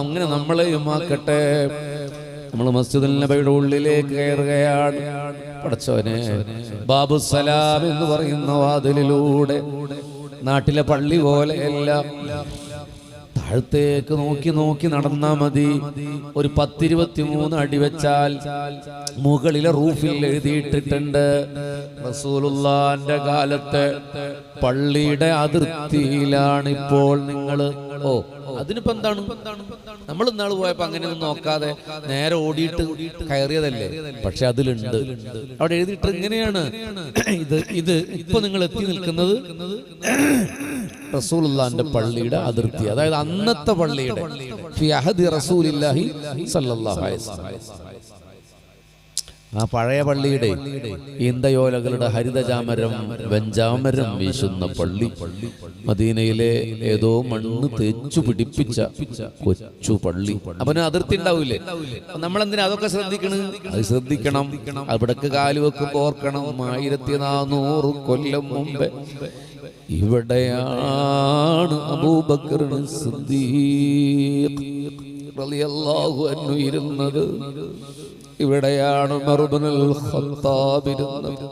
അങ്ങനെ നമ്മളെയും ആക്കട്ടെ. നമ്മൾ മസ്ജിദുൽ നബിയുടെ ഉള്ളിലേക്ക് കയറുകയാണ്. പടച്ചോനെ, ബാബുസലാം എന്ന് പറയുന്ന വാതിലിലൂടെ നാട്ടിലെ പള്ളി പോലെയല്ല, താഴത്തേക്ക് നോക്കി നോക്കി നടന്നാ മതി. ഒരു 10-23 അടി വെച്ചാൽ മുകളിലെ റൂഫിൽ എഴുതിയിട്ടിട്ടുണ്ട്, റസൂലുള്ളാന്റെ കാലത്തെ പള്ളിയുടെ അതിർത്തിയിലാണ് ഇപ്പോൾ നിങ്ങൾ. ഓ, അതിനിപ്പോ എന്താണ്? നമ്മൾ ഇന്നാൾ പോയപ്പോ അങ്ങനെയൊന്നും നോക്കാതെ നേരെ ഓടിയിട്ട് കയറിയതല്ലേ. പക്ഷെ അതിലുണ്ട്, അവിടെ എഴുതിയിട്ട് ഇങ്ങനെയാണ്, ഇത് ഇപ്പൊ നിങ്ങൾ എത്തി നിൽക്കുന്നത് റസൂലുള്ളാന്റെ പള്ളിയുടെ അതിർത്തി, അതായത് അന്നത്തെ പള്ളിയുടെ ഫി അഹദി റസൂലില്ലാഹി സ്വല്ലല്ലാഹു അലൈഹി വസല്ലം. ആ പഴയ പള്ളിയുടെ ഈന്തയോലകളുടെ ഹരിതചാമരം വെഞ്ചാമരം വീശുന്ന പള്ളി, മദീനയിലെ ഏതോ മണ്ണ് തേച്ചു പിടിപ്പിച്ച കൊച്ചു പള്ളി. അവന് അതിർത്തി ഉണ്ടാവൂലേ? നമ്മളെന്തിനാ അതൊക്കെ ശ്രദ്ധിക്കണം? അത് ശ്രദ്ധിക്കണം. അവിടേക്ക് കാലുവെക്കുമ്പോ ഓർക്കണം, 1400 കൊല്ലം മുമ്പേ ഇവിടെയാണ് അബൂബക്കർ സിദ്ദീഖ് റളിയല്ലാഹു അൻഹു ഇരുന്നത്. ഇവിടെയാണ് ഉമർ ഇബ്നുൽ ഖത്താബ് ഇരുന്നത്.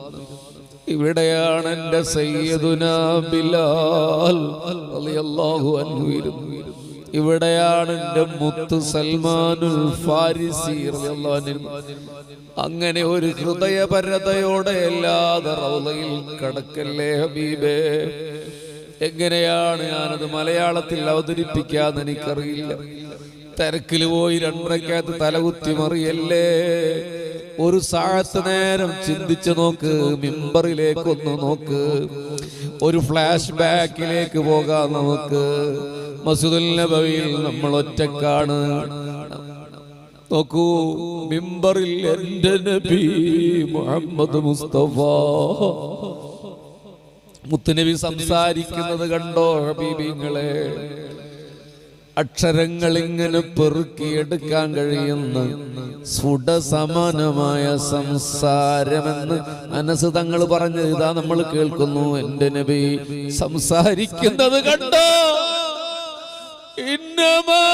ഇവിടെയാണ് എൻ്റെ സയ്യിദുനാ ബിലാൽ റളിയല്ലാഹു അൻഹു ഇരുന്നത്. ഇവിടെയാണ് എൻ്റെ മുത്ത് സൽമാനുൽ ഫാരിസി റളിയല്ലാഹു അൻഹു. അങ്ങനെ ഒരു ഹൃദയപരതയോടെ അല്ലാതെ റൗളയിൽ കടക്കല്ലേ ഹബീബേ. എങ്ങനെയാണ് ഞാനത് മലയാളത്തിൽ അവതരിപ്പിക്കാന്ന് എനിക്കറിയില്ല. തിരക്കിൽ പോയി 2 റക്അത്ത് തലകുത്തി മറിയല്ലേ. ഒരു സാഅത്ത് നേരം ചിന്തിച്ചു നോക്ക്, മിമ്പറിലേക്കൊന്ന് നോക്ക്, ഒരു ഫ്ലാഷ് ബാക്കിലേക്ക് പോകാം നമുക്ക്. മസ്ജിദുൽ നബവിയിൽ നമ്മൾ ഒറ്റക്കാണ്. നോക്കൂ, മിമ്പറിൽ എൻ്റെ നബി മുഹമ്മദ് മുസ്തഫ മുത്തുനബി സംസാരിക്കുന്നത് കണ്ടോ ഹബീബിങ്ങളെ? അക്ഷരങ്ങൾ ഇങ്ങനെ പെറുക്കിയെടുക്കാൻ കഴിയുന്ന സ്ഫുടസമാനമായ സംസാരമെന്ന് അനസ് തങ്ങൾ പറഞ്ഞത് ഇതാ നമ്മൾ കേൾക്കുന്നു. എൻ്റെ നബി സംസാരിക്കുന്നത് കണ്ടോ? ഇന്നമാ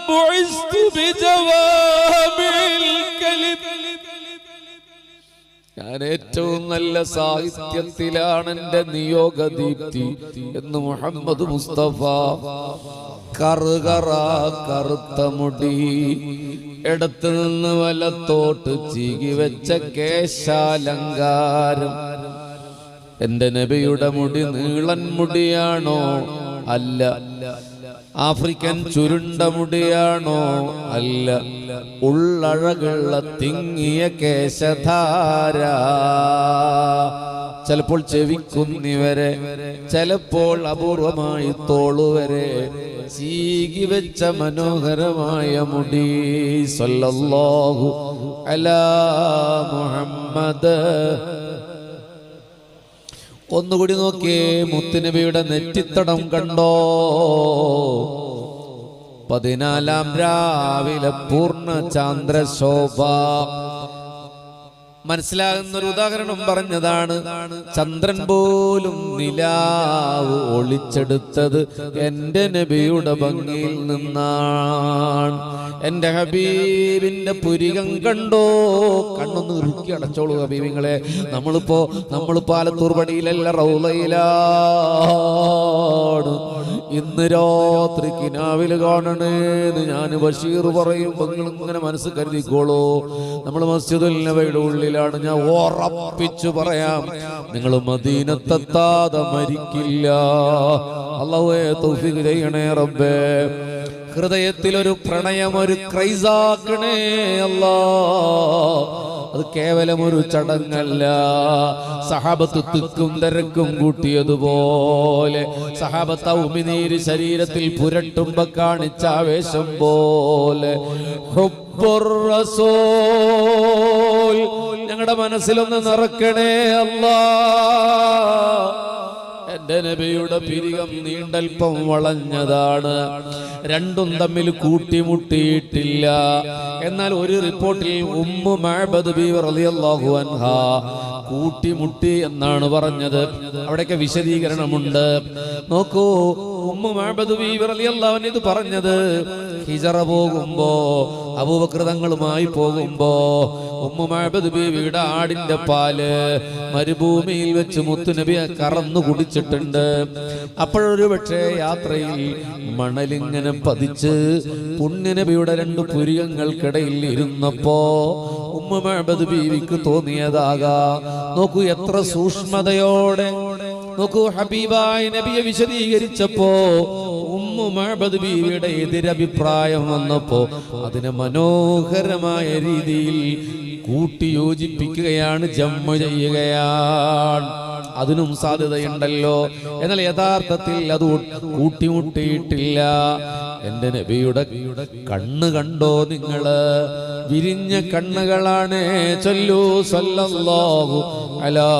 ബുഇസ്തു ബിജവാമിൽ കലിം. ഞാൻ ഏറ്റവും നല്ല സാഹിത്യത്തിലാണ് എൻ്റെ നിയോഗദീപ്തി എന്ന് മുഹമ്മദ് മുസ്തഫ. കറുത്ത മുടി, ഇടത്ത് നിന്ന് വലത്തോട്ട് ചീകി വെച്ച കേശാലങ്കാരം. എൻ്റെ നബിയുടെ മുടി നീളൻ മുടിയാണോ? അല്ല. ആഫ്രിക്കൻ ചുരുണ്ട മുടിയാണോ? അല്ല. ഉള്ളഴകുള്ള തിങ്ങിയ കേശധാര, ചിലപ്പോൾ ചെവിക്കുന്നിവരെ, ചിലപ്പോൾ അപൂർവമായി തോളുവരെ ചീകി വെച്ച മനോഹരമായ മുടി. സല്ലല്ലാഹു അലാ മുഹമ്മദ്. ഒന്നുകൂടി നോക്കിയേ, മുത്തുനബിയുടെ നെറ്റിത്തടം കണ്ടോ? 14-ാം രാവിലെ പൂർണ്ണ ചാന്ദ്രശോഭ. മനസ്സിലാകുന്നൊരു ഉദാഹരണം പറഞ്ഞതാണ്. ചന്ദ്രൻ പോലും നിലാവ് ഒളിച്ചെടുത്തത് എൻ്റെ നബിയുടെ ഭംഗിയിൽ നിന്നാണ്. എൻ്റെ ഹബീബിന്റെ പുരികം കണ്ടോ? കണ്ണൊന്ന് ഇറുക്കി അടച്ചോളൂ ഹബീബിങ്ങളെ. നമ്മളിപ്പോ ആലത്തൂർ പടിയിലല്ല, റൗളയിലാണ്. ഇന്ന് രാത്രി കിനാവിൽ കാണണേന്ന് ഞാൻ ബഷീർ പറയുമ്പോ നിങ്ങളിങ്ങനെ മനസ്സ് കരുതിക്കോളൂ. നമ്മൾ മസ്ജിദുൽ നബിയുടെ ഉള്ളിലാണ്. ഞാൻ ഉറപ്പിച്ചു പറയാം, നിങ്ങൾ മദീനത്തെത്താതെ മരിക്കില്ല. അല്ലാഹുവേ തൗഫീഖ് ചെയ്യണേ റബ്ബേ. ഹൃദയത്തിൽ ഒരു പ്രണയം, ഒരു ക്രൈസാക്കണേ അല്ലാ. അത് കേവലം ഒരു ചടങ്ങല്ല. സഹാബത്ത് തിക്കും തിരക്കും കൂട്ടിയതുപോലെ, സഹാബത്ത് ഉമിനീര് ശരീരത്തിൽ പുരട്ടുമ്പോ കാണിച്ച ആവേശം പോലെ ഹുബ്ബുർ റസൂൽ ഞങ്ങളുടെ മനസ്സിലൊന്ന് നിറക്കണേ അല്ലാ. എൻ്റെ നബിയുടെ പിരികം നീണ്ടൽപ്പം വളഞ്ഞതാണ്. രണ്ടും തമ്മിൽ കൂട്ടിമുട്ടിയിട്ടില്ല. എന്നാൽ ഒരു റിപ്പോർട്ടിൽ ഉമ്മു മഅബദ് ബീവി റളിയല്ലാഹു അൻഹാ കൂട്ടിമുട്ടി എന്നാണ് പറഞ്ഞത്. അവിടെയൊക്കെ വിശദീകരണമുണ്ട്. നോക്കൂ, ഉമ്മു മഅബദ് ബീവി റളിയല്ലാഹു അൻഹ ഇത് പറഞ്ഞത് ഹിജറ പോകുമ്പോ അബൂബക്കർ തങ്ങളുമായി പോകുമ്പോ ഉമ്മു മഅബദ് ബീവിയുടെ ആടിന്റെ പാല് മരുഭൂമിയിൽ വെച്ച് മുത്തുനബിയെ കറന്നു കുടിച്ചിട്ടുണ്ട്. അപ്പോഴൊരു പക്ഷേ യാത്രയിൽ മണലിങ്ങനെ പതിച്ച് പുണ്യനബിയുടെ 2 പുരികങ്ങൾക്കിടയിൽ ഇരുന്നപ്പോ ഉമ്മു മഅബദ് ബീവിക്ക് തോന്നിയതാകാം. നോക്കൂ എത്ര സൂക്ഷ്മതയോടെ, നോക്കൂ ഹബീബായ നബിയെ വിശദീകരിച്ചപ്പോ ഉമ്മു മഅബദ് ബീവിയുടെ എതിരഭിപ്രായം വന്നപ്പോ അതിനെ മനോഹരമായ രീതിയിൽ കൂട്ടിയോജിപ്പിക്കുകയാണ്, ജമ്മു ചെയ്യുകയാണ്. അതിനും സാധ്യതയുണ്ടല്ലോ. എന്നാൽ യഥാർത്ഥത്തിൽ അത് കൂട്ടിമുട്ടിയിട്ടില്ല. എന്റെ നബിയുടെ കണ്ണ് കണ്ടോ നിങ്ങള്? വിരിഞ്ഞ കണ്ണുകളാണ്. ചൊല്ലൂ സല്ലല്ലാഹു അലാ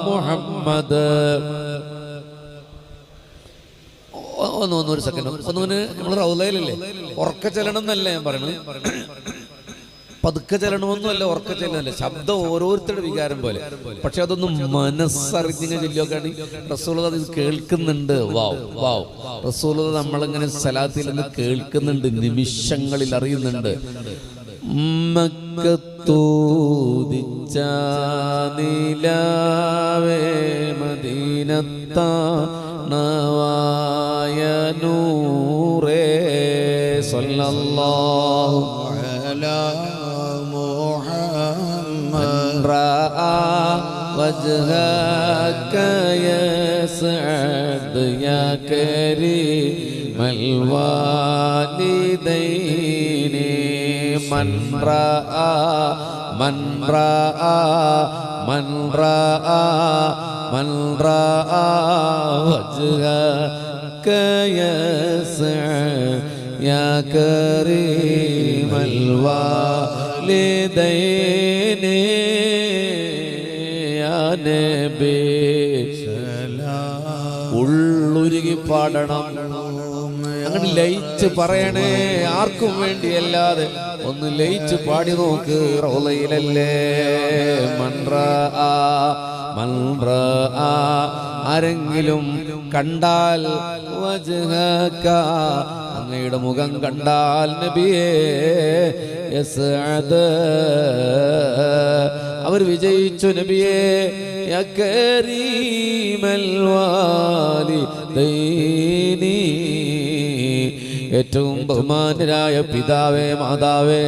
മുഹമ്മദ്. ഒരു സെക്കൻഡ്, നമ്മൾ റൗളയിലല്ലേ, ഉറക്ക ചെല്ലണം എന്നല്ല ഞാൻ പറയുന്നത്, പതുക്കെ ചെല്ലണമെന്നല്ല, ഉറക്ക ചെല്ലണമല്ല, ശബ്ദം ഓരോരുത്തരുടെ വികാരം പോലെ. പക്ഷെ അതൊന്നും മനസ്സറിഞ്ഞ ചൊല്ലിയൊക്കെയാണ് റസൂലുള്ളാഹി അത് കേൾക്കുന്നുണ്ട്. വാവ് വാവ്, റസൂലുള്ളാഹി നമ്മളിങ്ങനെ സലാത്തിൽ നിന്ന് കേൾക്കുന്നുണ്ട്, നിമിഷങ്ങളിൽ അറിയുന്നുണ്ട്. മക്കത്തൂദിച്ച നിലാവേ മദീനത്താ നവായ നൂറേ സല്ലല്ലാഹു അലാ മുഹമ്മദ് റആ വജ്ഹക യസ്അദ് യാ കരീമൽ വാലിദൈനി മൻ റആ മൻ റആ മൻ റആ മൻ റആ വജ്ഹക യസ്അദ് യാ കരീമൽ വാലിദൈനി യാ നബി സലാം. ഉള്ളുരുകി പാടണം, അങ്ങനെ ലയിച്ച് പറയണേ, ആർക്കും വേണ്ടിയല്ലാതെ ഒന്ന് ലയിച്ച് പാടി നോക്ക്. റൗളയിലല്ലേ മൻ റആ മൻ റആ, ആരെങ്കിലും കണ്ടാൽ വജ്ഹക, അങ്ങയുടെ മുഖം കണ്ടാൽ നബിയേ യസ്അദ്, അവർ വിജയിച്ചു നബിയേ യാ കരീമൽ വാലിദൈനി, ഏറ്റവും ബഹുമാനരായ പിതാവേ മാതാവേ,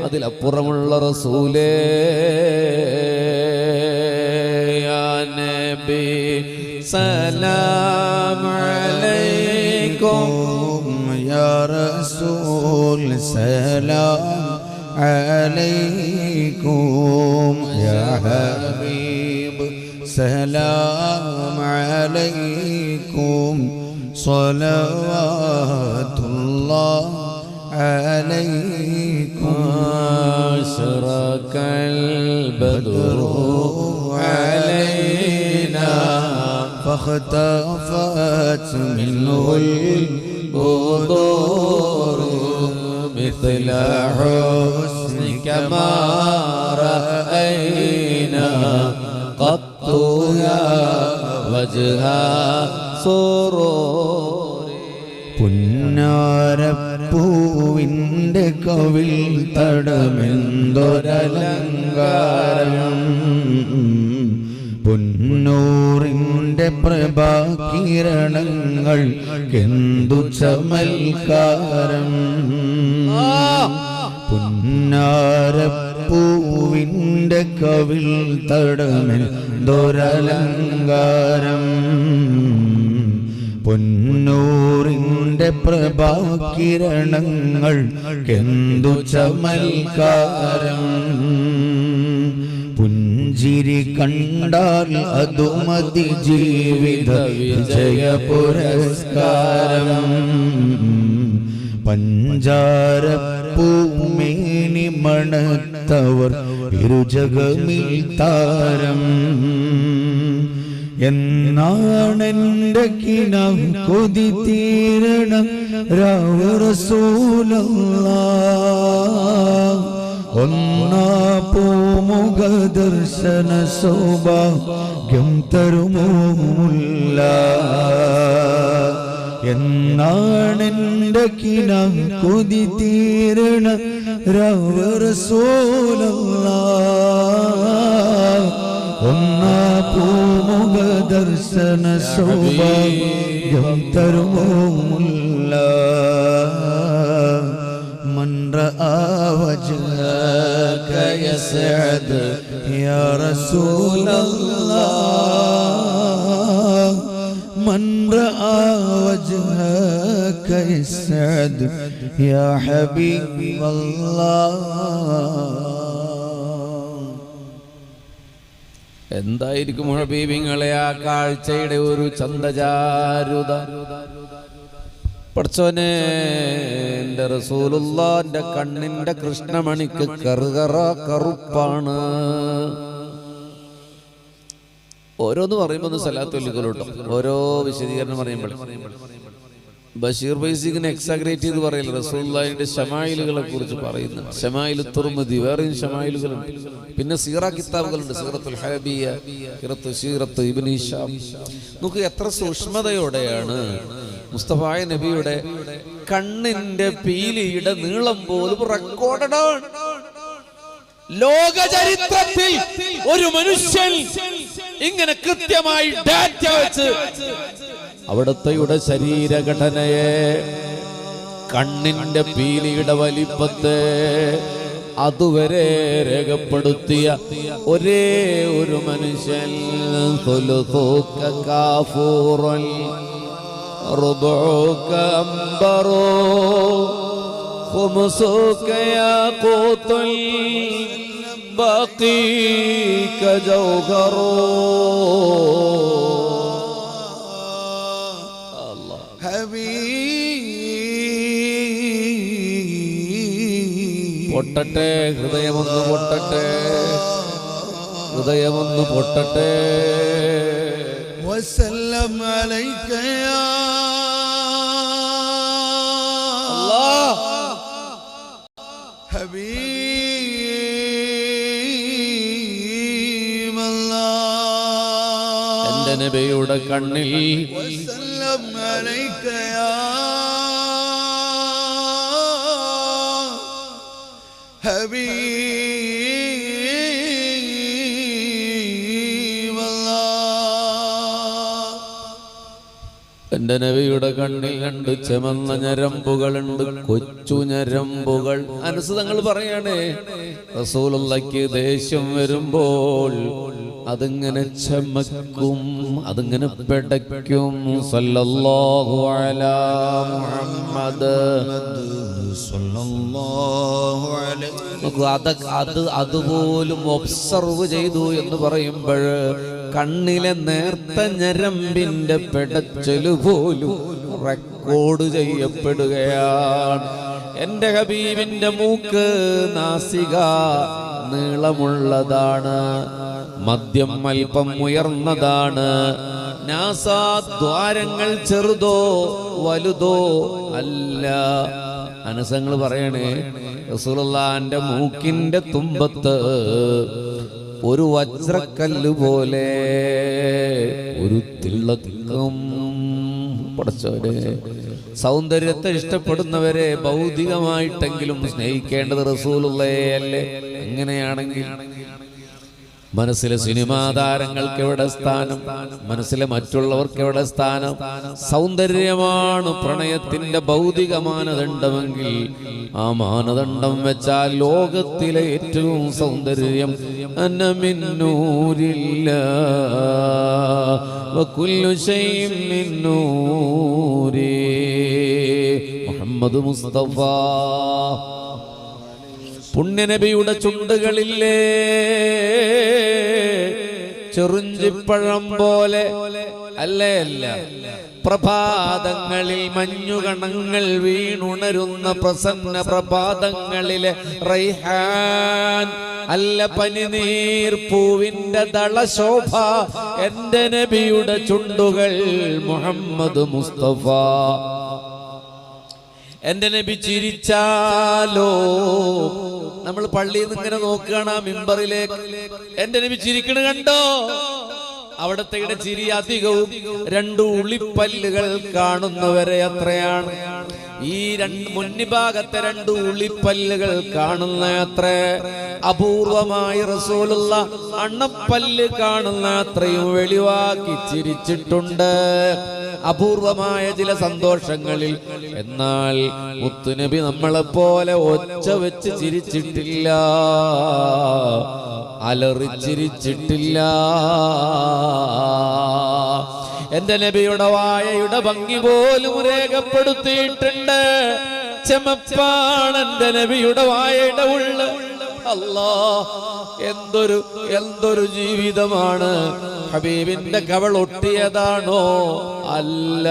അതിലപ്പുറമുള്ള റസൂലേ യാ നബി സലാം അലൈക്കും യാ റസൂൽ സലാം അലൈക്കും യാ ഹബീബ് സലാം അലൈക്കും സ്വലവാതുല്ലാഹ് അലൈക്കും അശ്റഖൽ ബദ്റു അലൈനാ فاختفت منه البدور مثل حسنك ما رأينا قط يا وجه سرور. പുന്നാരപ്പൂവിൻ്റെ കവിൾ തടമെന്തൊരലങ്കാരം, പൊന്നൂറിൻ്റെ പ്രഭാകിരണങ്ങൾ എന്തു ചമൽക്കാരം. പുന്നാരപ്പൂവിൻ്റെ കവിൾ തടമെന്തൊരലങ്കാരം, പൊന്നൂറിൻ്റെ പ്രഭാകിരണങ്ങൾ എന്തു ചമൽക്കാരം. പുഞ്ചിരി കണ്ടാൽ അതുമതി ജീവിത വിജയ പുരസ്കാരം. പഞ്ചാരപ്പൂമേനി മണത്തവർ ഇരുജഗമിൽ താരം. എന്നാണെന്റെ കിനം കൊതി തീരണം രാവ് റസൂലല്ലാഹ്. ഒന്നാ പൂമുഖ ദർശന സൗഭാഗ്യം തരുമോ മുല്ല. എന്നാണെന്റെ കിന കൊതി തീരണ രാവ് റസൂലല്ലാഹ് ഒന്നാ പൂമുഖ ദർശന സൗഭാഗ്യം തരുമോ മുല്ല من رأى وجهك يسعد يا رسول الله من رأى وجهك يسعد يا حبيب الله. എന്തായിരിക്കും ഹബീബിങ്ങളെ ആ കാഴ്ചയുടെ ഒരു ചന്തചാരുത? പഠിച്ചോനെ, എൻ്റെ റസൂലുള്ളാന്റെ കണ്ണിന്റെ കൃഷ്ണമണിക്ക് കറുകറ കറുപ്പാണ്. ഓരോന്ന് പറയുമ്പോൾ ഒന്ന് സലാത്ത് ചൊല്ലിക്കൊള്ളൂട്ടോ. ഓരോ വിശദീകരണം പറയുമ്പോൾ ബഷീർ ബൈസിക്കിനെ എക്സാഗ്രേറ്റ് ചെയ്ത് പറയില്ല. റസൂലുള്ളാഹിന്റെ ശമായിലുകളെ കുറിച്ച് പറയുന്നു. ശമായിൽ തുർമുദി, വേറെയും ശമായിലുകളുണ്ട്. പിന്നെ സീറ കിതാബുകളുണ്ട്. സീറത്തുൽ ഹബിയ, സീറത്ത് ഇബ്നു ഹിശാം. നമുക്ക് എത്ര സൂക്ഷ്മതയോടെയാണ് മുസ്തഫായ നബിയുടെ കണ്ണിന്റെ പീലിയുടെ നീളം പോലും റെക്കോർഡാണ്. ലോക ചരിത്രത്തിൽ ഒരു മനുഷ്യൻ ഇങ്ങനെ കൃത്യമായി ഡാറ്റ വെച്ച് അവിടുത്തെയുടെ ശരീരഘടനയെ, കണ്ണിന്റെ പീലിയുടെ വലിപ്പത്തെ അതുവരെ രേഖപ്പെടുത്തിയ ഒരേ ഒരു മനുഷ്യൻ. ربعك أنبر خمسك ياقوت بقيك جوهر. الله حبيب പൊട്ടട്ടെ, ഹൃദയമൊന്ന് പൊട്ടട്ടെ, ഹൃദയമൊന്ന് പൊട്ടട്ടെ. وسلم عليك يا الله حبيب الله. എൻ്റെ നബിയുടെ കണ്ണിൽ وسلم عليك يا حبيب الله. എൻ്റെ നബിയുടെ കണ്ണിൽ രണ്ട് ചെമന്ന ഞരമ്പുകളുണ്ട്, കൊച്ചു ഞരമ്പുകൾ. അനസ് തങ്ങൾ പറയണേ, റസൂലുള്ളാഹിക്ക് ദേഷ്യം വരുമ്പോൾ അതിങ്ങനെ ചമക്കും, അതിങ്ങനെ പെടയ്ക്കും. സല്ലല്ലാഹു അലാ മുഹമ്മദ് സല്ലല്ലാഹു അലൈഹി. അതുപോലും ഒബ്സർവ് ചെയ്തു എന്ന് പറയുമ്പോൾ കണ്ണിലെ നേർത്ത ഞരമ്പിന്റെ പെടച്ചല് പോലും റെക്കോർഡ് ചെയ്യപ്പെടുകയാണ്. എൻ്റെ ഹബീബിന്റെ മൂക്ക്, നാസിക നീളമുള്ളതാണ്, മദ്യം അല്പം ഉയർന്നതാണ്, നാസാദ്വാരങ്ങൾ ചെറുതോ വലുതോ അല്ല. അനസങ്ങൾ പറയണേ, റസൂലുള്ളാഹിന്റെ മൂക്കിന്റെ തുമ്പത്ത് ഒരു വജ്രക്കല്ല് പോലെ ഒരു തിളക്കം. പടച്ചോനെ, സൗന്ദര്യത്തെ ഇഷ്ടപ്പെടുന്നവരെ ഭൗതികമായിട്ടെങ്കിലും സ്നേഹിക്കേണ്ടത് റസൂലുള്ളാഹിയെ അല്ലേ? അങ്ങനെയാണെങ്കിൽ മനസ്സിലെ സിനിമാ താരങ്ങൾക്ക് എവിടെ സ്ഥാനം? മനസ്സിലെ മറ്റുള്ളവർക്ക് എവിടെ സ്ഥാനം? സൗന്ദര്യമാണ് പ്രണയത്തിന്റെ ഭൗതിക മാനദണ്ഡമെങ്കിൽ ആ മാനദണ്ഡം വെച്ചാൽ ലോകത്തിലെ ഏറ്റവും സൗന്ദര്യം മുഹമ്മദ് മുസ്തഫ. പുണ്യനബിയുടെ ചുണ്ടുകളില്ലേ ചെറുഞ്ചിപ്പഴം പോലെ അല്ലേ? അല്ല, പ്രഭാതങ്ങളിൽ മഞ്ഞുകണങ്ങൾ വീണുണരുന്ന പ്രസന്ന പ്രഭാതങ്ങളിലെ റൈഹാൻ അല്ല, പനിനീർ പൂവിന്റെ ദളശോഭ എന്റെ നബിയുടെ ചുണ്ടുകൾ. മുഹമ്മദ് മുസ്തഫ. എന്റെ നബി ചിരിച്ചാലോ, നമ്മൾ പള്ളിയിൽ നിന്ന് ഇങ്ങനെ നോക്കുകയാണ് ആ മിമ്പറിലേക്ക്, എന്റെ നബി ചിരിക്കണ കണ്ടോ? അവിടത്തെ ചിരി അധികവും 2 ഉളിപ്പല്ലുകൾ കാണുന്നവരെ അത്രയാണ്. ഈ മുൻഭാഗത്തെ 2 ഉളിപ്പല്ലുകൾ കാണുന്ന അത്ര അപൂർവമായി റസൂലുള്ള അണ്ണപ്പല്ല് കാണുന്ന അത്രയും വെളിവാക്കി ചിരിച്ചിട്ടുണ്ട് അപൂർവമായ ചില സന്തോഷങ്ങളിൽ. എന്നാൽ മുത്തുനബി നമ്മളെപ്പോലെ ഒച്ച വെച്ച് ചിരിച്ചിട്ടില്ല, അലറിച്ചിരിച്ചിട്ടില്ല. എന്റെ നബിയുടെ വായയുടെ ഭംഗി പോലും രേഖപ്പെടുത്തിയിട്ടുണ്ട്. ചെമപ്പാണ് എന്റെ നബിയുടെ വായയുടെ ഉള്ള. അല്ലാ, എന്തൊരു ജീവിതമാണ്. ഹബീബിന്റെ കവൾ ഒട്ടിയതാണോ? അല്ല.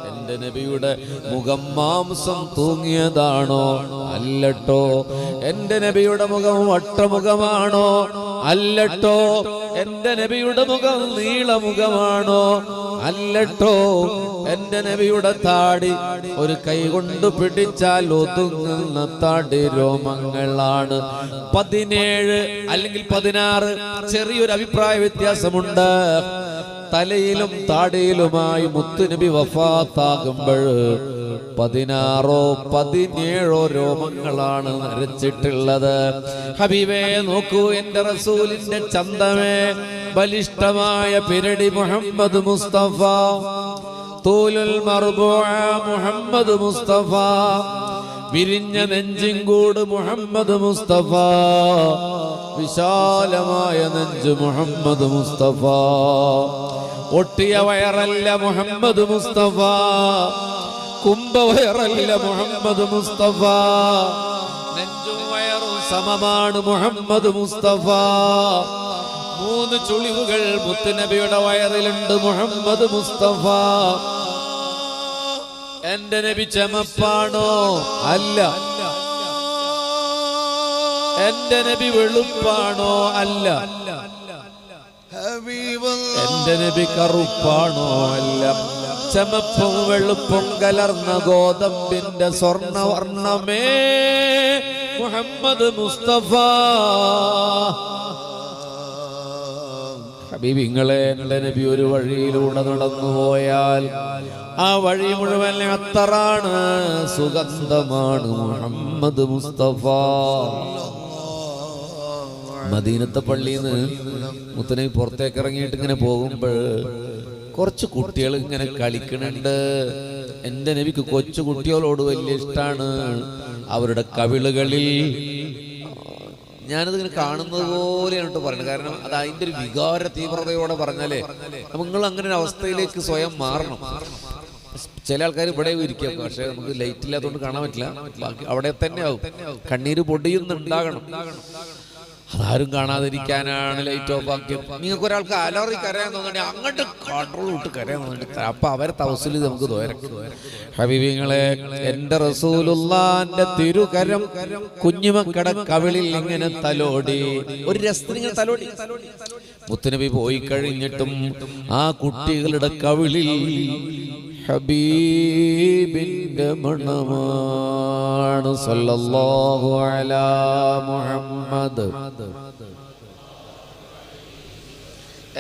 എന്റെ നബിയുടെ മുഖം മാംസം തൂങ്ങിയതാണോ? അല്ലട്ടോ. എന്റെ നബിയുടെ മുഖം വട്ടമുഖമാണോ? അല്ലട്ടോ. എന്റെ നബിയുടെ മുഖം നീളമുഖമാണോ? അല്ലട്ടോ. എന്റെ നബിയുടെ താടി ഒരു കൈ കൊണ്ട് പിടിച്ചാൽ ഒതുങ്ങുന്ന താടി രോമങ്ങളാണ്. 17 അല്ലെങ്കിൽ 16, ചെറിയൊരു അഭിപ്രായ വ്യത്യാസമുണ്ട്. തലയിലും താടിയിലുമായി മുത്തുനബി വഫാത്താകുമ്പോൾ 16 17 രോമങ്ങളാണ് നരച്ചിട്ടുള്ളത്. ഹബീബേ നോക്കൂ, എന്റെ റസൂലിന്റെ ചന്തമേ, ബലിഷ്ഠമായ പിരടി മുഹമ്മദ് മുസ്തഫ, തൂലുൽ മർബൂഅ മുഹമ്മദ് മുസ്തഫ, വിരിഞ്ഞ നെഞ്ചിൻകൂട് മുഹമ്മദ് മുസ്തഫ, വിശാലമായ നെഞ്ച് മുഹമ്മദ് മുസ്തഫ, ഒട്ടിയ വയറല്ല മുഹമ്മദ് മുസ്തഫ, കുംഭവയറല്ല മുഹമ്മദ് മുസ്തഫ, നെഞ്ചും വയറും സമമാണ് മുഹമ്മദ് മുസ്തഫ. 3 ചുളിവുകൾ മുത്തുനബിയുടെ വയറിലുണ്ട് മുഹമ്മദ് മുസ്തഫ. എന്റെ നബി ചെമപ്പാണോ? അല്ല. എന്റെ നബി വെളുപ്പാണോ? അല്ല. എന്റെ നബി കറുപ്പാണോ? അല്ല. ചെമപ്പും വെളുപ്പും കലർന്ന ഗോതമ്പിന്റെ സ്വർണവർണ്ണമേ മുഹമ്മദ് മുസ്തഫ. ഹബീബിങ്ങളെ, എന്റെ നബി ഒരു വഴിയിലൂടെ നടന്നു പോയാൽ ആ വഴി മുഴുവൻ അത്തറാണ്, സുഗന്ധമാണ് മുഹമ്മദ് മുസ്തഫ. മദീനത്തെ പള്ളിയിൽ നിന്ന് മുത്തനബി പുറത്തേക്ക് ഇറങ്ങിയിട്ട് ഇങ്ങനെ പോകുമ്പോൾ കുറച്ച് കുട്ടികൾ ഇങ്ങനെ കളിക്കണുണ്ട്. എന്റെ നബിക്ക് കൊച്ചു കുട്ടികളോട് വലിയ ഇഷ്ടമാണ്. അവരുടെ കവിളുകളിൽ ഞാനതിങ്ങനെ കാണുന്നത് പോലെയാണ് പറയുന്നത്. കാരണം അത് അതിന്റെ ഒരു വികാര തീവ്രതയോടെ പറഞ്ഞാലേ നിങ്ങൾ അങ്ങനെ ഒരു അവസ്ഥയിലേക്ക് സ്വയം മാറണം. ചില ആൾക്കാർ ഇവിടെ ഇരിക്കാം, പക്ഷെ നമുക്ക് ലൈറ്റ് ഇല്ലാത്തതുകൊണ്ട് കാണാൻ പറ്റില്ല. ബാക്കി അവിടെ തന്നെ ആവും. കണ്ണീര് പൊടിയുന്നുണ്ടാകണം. അതാരും കാണാതിരിക്കാനാണ് ലൈറ്റ് ഓഫ് ആക്കിയത്. നിങ്ങൾക്ക് ഒരാൾക്ക് അലറി കരയാൻ തോന്നുന്നുണ്ടെങ്കിൽ അങ്ങോട്ട് കൺട്രോൾ വിട്ട് കരയാൻ തോന്നുന്നുണ്ട്. അപ്പൊ അവരെ തവസ്സിൽ നമുക്ക് തോരക്കും. ഹബീബിങ്ങളെ, എന്റെ റസൂലുള്ളാന്റെ തിരുകരം കുഞ്ഞുമക്കടെ കവിളിൽ ഇങ്ങനെ തലോടി, ഒരു രസത്തിന് ഇങ്ങനെ തലോടി. മുത്തുനബി പോയി കഴിഞ്ഞിട്ടും ആ കുട്ടികളുടെ കവിളിൽ ഹബീബിന്റെ മണമാണ്. സല്ലല്ലാഹു അലാ മുഹമ്മദ്.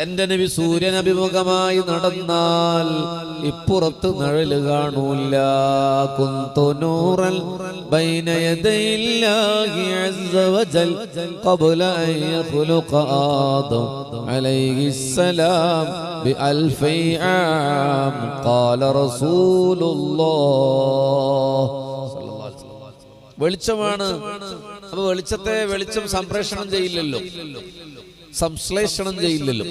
എന്റെ നബി സൂര്യനഭിമുഖമായി നടന്നാൽ ഇപ്പുറത്ത് നിഴല് കാണൂല. കുന്തു നൂറൻ ബൈന യദൈല്ലാഹി അസ്സ വജൽ ഖബ്ല അൻ യഖ്ലുഖ ആദം അലൈഹിസ്സലാം ബിഅൽഫി ആം ഖാല റസൂലുള്ളാഹ്. വെളിച്ചമാണ്. അപ്പൊ വെളിച്ചം സംപ്രേഷണം ചെയ്യില്ലല്ലോ, സംശ്ലേഷണം ചെയ്യില്ലല്ലോ.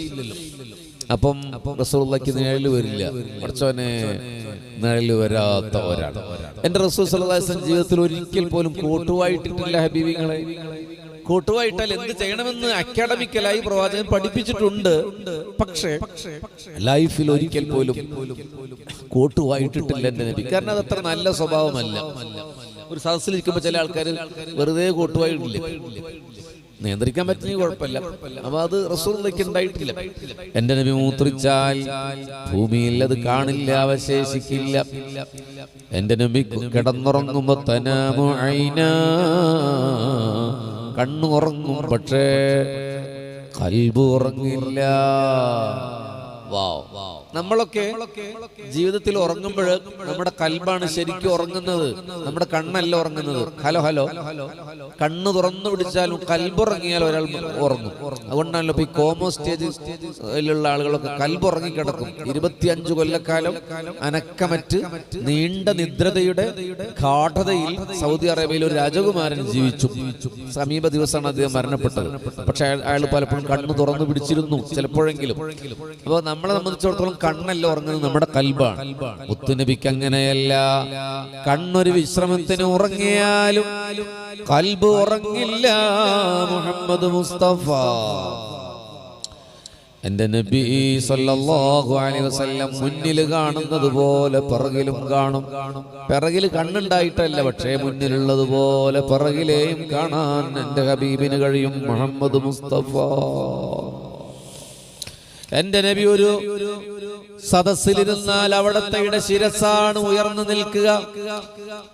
അപ്പം റസൂലുള്ളാഹിക്ക് നിഴല് വരില്ല. പഠിച്ചവനെ നിഴല് വരാത്ത ഒരാൾ. എന്റെ റസൂൽ സല്ലല്ലാഹു അലൈഹി വസല്ലം ജീവിതത്തിൽ ഒരിക്കൽ പോലും കോട്ടുവായിട്ടിട്ടില്ല. ഹബീബിങ്ങളെ, കോട്ടുവായിട്ടാൽ എന്ത് ചെയ്യണമെന്ന് അക്കാഡമിക്കലായി പ്രവാചകൻ പഠിപ്പിച്ചിട്ടുണ്ട്. പക്ഷേ ലൈഫിൽ ഒരിക്കൽ പോലും കോട്ടുവായിട്ടിട്ടില്ല എന്റെ നബി. കാരണം അത് അത്ര നല്ല സ്വഭാവമല്ല. ഒരു സദസ്സിലിരിക്കുമ്പോ ചില ആൾക്കാർ വെറുതെ കോട്ടുവായിട്ടില്ല. നിയന്ത്രിക്കാൻ പറ്റുന്ന കുഴപ്പമില്ല. അപ്പൊ അത് റസൂലുള്ളാഹിക്ക് ഉണ്ടായിട്ടില്ല. എന്റെ നബി മൂത്രിച്ചാൽ ഭൂമിയിൽ അത് കാണില്ല, അവശേഷിക്കില്ല. എന്റെ നബി കിടന്നുറങ്ങുമ്പോ തനാമു ഐനാ, കണ്ണുറങ്ങും. പക്ഷേ കൽബ് ഉറങ്ങില്ല. നമ്മളൊക്കെ ജീവിതത്തിൽ ഉറങ്ങുമ്പോൾ നമ്മുടെ കൽബാണ് ശരിക്കും ഉറങ്ങുന്നത്, നമ്മുടെ കണ്ണല്ല ഉറങ്ങുന്നത്. ഹലോ ഹലോ കണ്ണ് തുറന്നു പിടിച്ചാലും കൽബുറങ്ങിയാൽ ഒരാൾ ഉറങ്ങും. അതുകൊണ്ടാണല്ലോ ഇപ്പൊ ഈ കോമോ സ്റ്റേജിലുള്ള ആളുകളൊക്കെ കൽബുറങ്ങി കിടക്കും. 25 കൊല്ലക്കാലം അനക്കമറ്റ് നീണ്ട നിദ്രതയുടെ ഗാഠതയിൽ സൗദി അറേബ്യയിൽ ഒരു രാജകുമാരൻ ജീവിച്ചു. സമീപ ദിവസമാണ് അദ്ദേഹം മരണപ്പെട്ടത്. പക്ഷെ അയാൾ പലപ്പോഴും കണ്ണ് തുറന്നു പിടിച്ചിരുന്നു ചിലപ്പോഴെങ്കിലും. അപ്പൊ നമ്മളെ സംബന്ധിച്ചിടത്തോളം കണ്ണല്ല ഉറങ്ങുന്നത്, നമ്മുടെ കൽബാണ്. മുത്തുനബിക്ക് അങ്ങനെയല്ല. കണ്ണൊരു വിശ്രമത്തിന് ഉറങ്ങിയാലും കൽബ് ഉറങ്ങില്ല. മുഹമ്മദ് മുസ്തഫ എന്റെ നബി സല്ലല്ലാഹു അലൈഹി വസല്ലം മുന്നിൽ കാണുന്നത് പോലെ പിറകിലും കാണും. പിറകിൽ കണ്ണുണ്ടായിട്ടല്ല, പക്ഷേ മുന്നിലുള്ളത് പോലെ പിറകിലെയും കാണാൻ എന്റെ ഹബീബിന് കഴിയും. മുഹമ്മദ് മുസ്തഫ എന്റെ നബി ഒരു സദസ്സിലിരുന്നാൽ അവിടത്തെ ശിരസാണ് ഉയർന്നു നിൽക്കുക.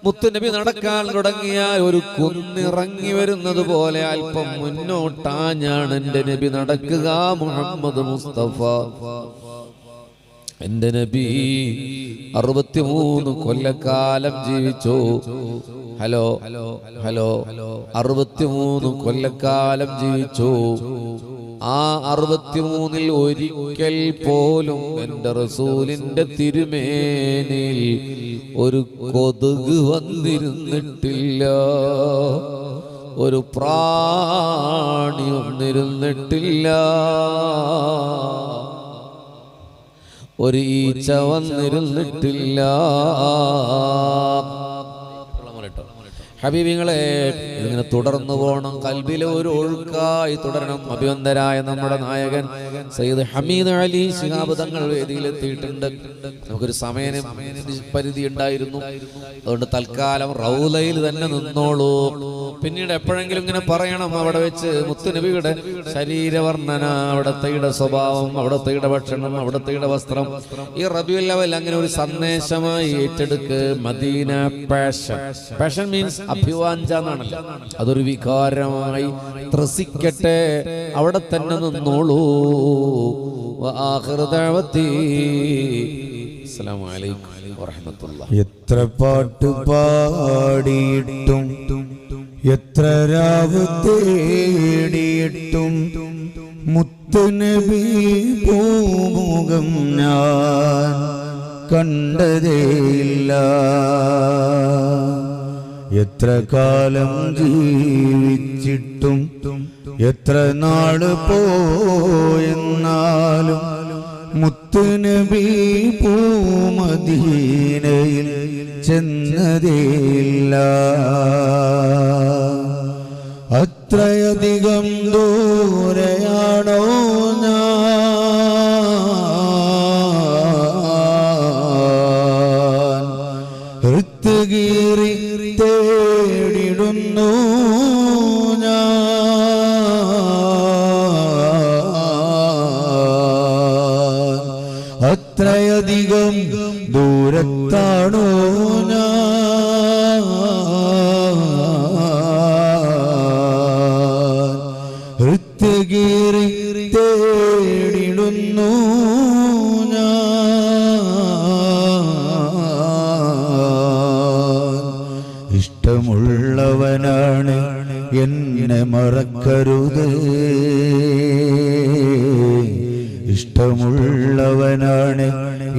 മുത്തുനബി നടക്കാൻ തുടങ്ങിയാൽ ഒരു കുന്നിറങ്ങി വരുന്നത് പോലെ അല്പം മുന്നോട്ടാഞ്ഞാണ് എന്റെ നബി നടക്കുക. മുഹമ്മദ് മുസ്തഫ എന്റെ നബി 63 കൊല്ലക്കാലം ജീവിച്ചു. ഹലോ ഹലോ 63 കൊല്ലക്കാലം ജീവിച്ചു. ആ 63-ൽ ഒരിക്കൽ പോലും എന്റെ റസൂലിന്റെ തിരുമേനിൽ ഒരു കൊതുക് വന്നിരുന്നിട്ടില്ല, ഒരു പ്രാണി വന്നിരുന്നിട്ടില്ല, ഒരു ഈച്ച വന്നിരുന്നിട്ടില്ല. ഹബീബിങ്ങളെ ഇതിങ്ങനെ തുടർന്നു പോകണം, കൽബിലെ ഒരു ഒഴുക്കായി തുടരണം. അഭിവന്ദരായ നമ്മുടെ നായകൻ സയ്യിദ് ഹമീദ് അലി ശിഹാബ് തങ്ങൾ വേദിയിലെത്തിയിട്ടുണ്ട്. നമുക്കൊരു സമയപരിധി ഉണ്ടായിരുന്നു, അതുകൊണ്ട് തൽക്കാലം റൗലയിൽ തന്നെ നിന്നോളൂ. പിന്നീട് എപ്പോഴെങ്കിലും ഇങ്ങനെ പറയണം, അവിടെ വെച്ച് മുത്തുനബിയുടെ ശരീരവർണ്ണന, അവിടത്തെ സ്വഭാവം, അവിടത്തെ ഭക്ഷണം, അവിടത്തെ വസ്ത്രം, ഈ റബീഉൽ അവ്വൽ അങ്ങനെ ഒരു സന്ദേശമായി ഏറ്റെടുക്ക്. മദീന പാഷൻ, പാഷൻ മീൻസ് അഭിവാഞ്ച എന്നാണല്ലോ, അതൊരു വികാരമായി ത്രസിക്കട്ടെ. അവിടെ തന്നെ നിന്നോളൂ. അസ്സലാമു അലൈക്കും വറഹ്മത്തുള്ളാഹി. എത്ര പാട്ട് പാടിയിട്ടും എത്ര രാവ് തേടിയിട്ടും മുത്തുനബി പൂമുഖം ഞാൻ കണ്ടതേയില്ല. എത്ര കാലം ജീവിച്ചിട്ടും എത്ര നാള് പോയെന്നാലും മുത്തുനബി പൂമദീനയിൽ ചെന്നതേയില്ല. അത്രയധികം ദൂരെയാണോ ഞാൻ ഹൃത്ഗീറി തേടിടുന്നു ഞാൻ. അത്രയധികം ദൂരത്താണോ ഞാൻ ഹൃത്ഗീറി തേടിടുന്നു ഞാൻ. ഇഷ്ടമുള്ളവനാണ് എന്നെ മറക്കരുത്, ഇഷ്ടമുള്ളവനാണ്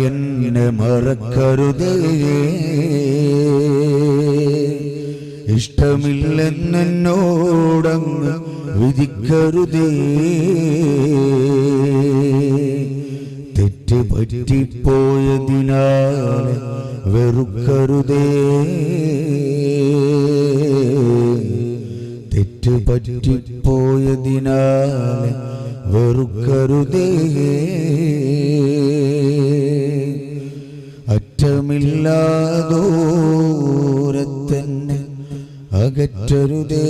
എന്നെ മറക്കരുത്. ഇഷ്ടമില്ലെന്നോടങ്ങ് വിധിക്കരുതേ, തെറ്റ് പറ്റിപ്പോയതിനാൽ വെറുക്കരുതേ, തെറ്റ് പറ്റിപ്പോയതിനാൽ വെറുക്കരുതേ. അറ്റമില്ലാതോരത്തന്നെ അകറ്റരുതേ.